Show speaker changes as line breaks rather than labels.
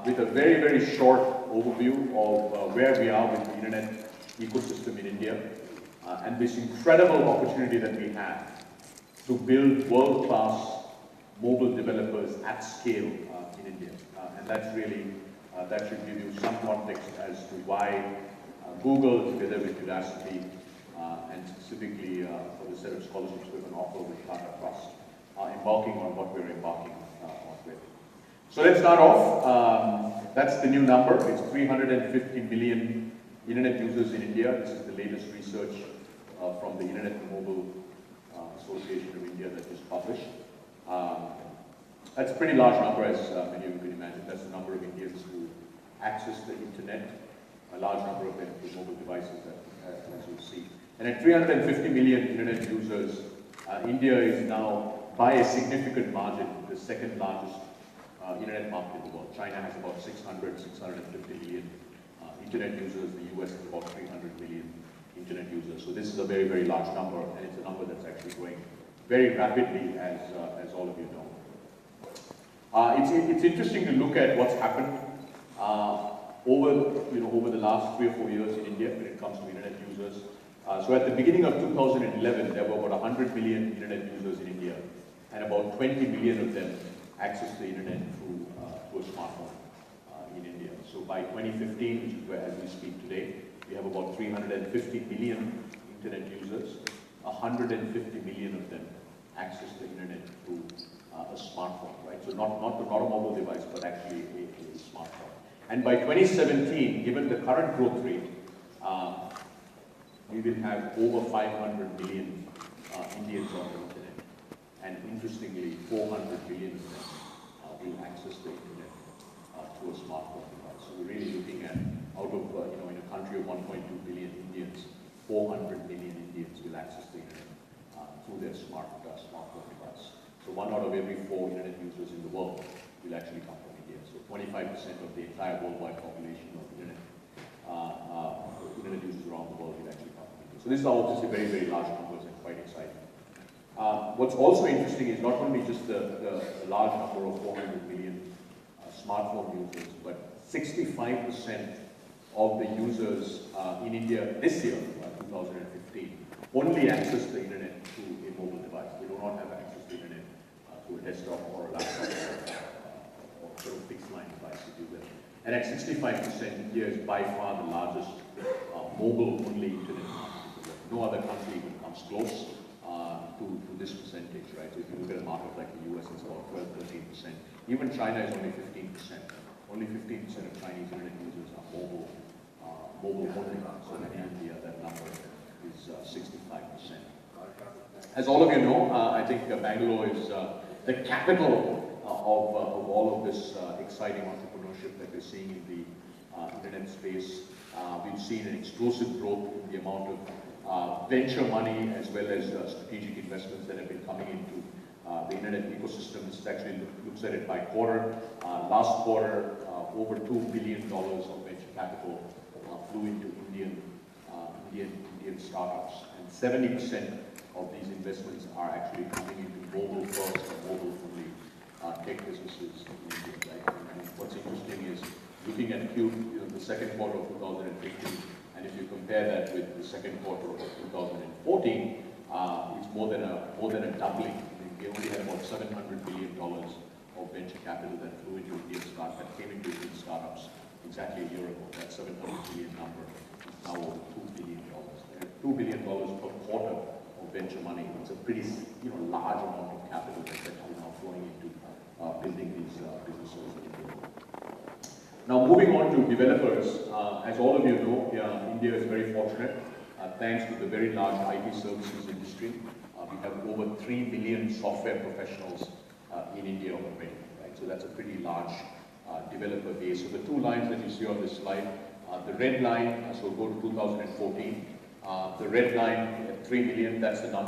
with a very, very short overview of where we are with the internet ecosystem in India and this incredible opportunity that we have to build world-class mobile developers at scale in India. And that's really, that should give you some context as to why Google, together with Udacity, and specifically for the set of scholarships we're going to offer with Tata Trust, are embarking on what we're embarking on with. So let's start off. That's the new number. It's 350 million internet users in India. This is the latest research from the Internet and Mobile Association of India that was published. That's a pretty large number, as many of you can imagine. That's the number of Indians who access the internet, a large number of them through mobile devices, as you'll see. And at 350 million internet users, India is now, by a significant margin, the second largest internet market in the world. China has about 650 million internet users. The US has about 300 million internet users. So this is a very, very large number, and it's a number that's actually growing very rapidly, as all of you know. It's interesting to look at what's happened over the last 3 or 4 years in India when it comes to internet users. So at the beginning of 2011, there were about 100 million internet users in India, and about 20 million of them access the internet through a smartphone in India. So by 2015, which is where, as we speak today, we have about 350 million internet users. 150 million of them access the internet through a smartphone, right? So not a mobile device, but actually a smartphone. And by 2017, given the current growth rate, we will have over 500 million Indians on the internet. And interestingly, 400 million of them will access the internet through a smartphone device. So we're really looking at, out of, in a country of 1.2 billion Indians, 400 million Indians will access the internet through their smartphone device. So 1 out of every 4 internet users in the world will actually come from India. So 25% of the entire worldwide population of internet users around the world will actually come from India. So this is obviously very, very large numbers and quite exciting. What's also interesting is not only just the large number of 400 million smartphone users, but 65% of the users in India this year, 2015, only access the internet through a mobile device. They do not have access to the internet through a desktop or a laptop or sort of fixed line device to do that. And at 65%, India is by far the largest mobile-only internet market. No other country even comes close to this percentage, right? So if you look at a market like the US, it's about 12-13%. Even China is only 15%. Only 15% of Chinese internet users are mobile only. So in India, that number is 65%. As all of you know, I think Bangalore is the capital of all of this exciting entrepreneurship that we're seeing in the internet space. We've seen an explosive growth in the amount of venture money as well as strategic investments that have been coming into the internet ecosystem. This actually looks at it by quarter. Last quarter, over $2 billion of venture capital flew into Indian startups, and 70% of these investments are actually coming into mobile-first or mobile-only tech businesses in India. Right? And what's interesting is looking at the second quarter of 2015, and if you compare that with the second quarter of 2014, it's more than a doubling. We only had about $700 billion of venture capital that flew into Indian startups, that came into Indian startups exactly a year ago. That 700 billion number is now over $2 billion. $2 billion per quarter of venture money. It's a pretty large amount of capital that's actually now flowing into building these businesses in India. Now moving on to developers, as all of you know, India is very fortunate. Thanks to the very large IT services industry, we have over 3 million software professionals in India already. Right? So that's a pretty large developer base. So the two lines that you see on this slide, the red line, so go to 2014. The red line at 3 million, that's the number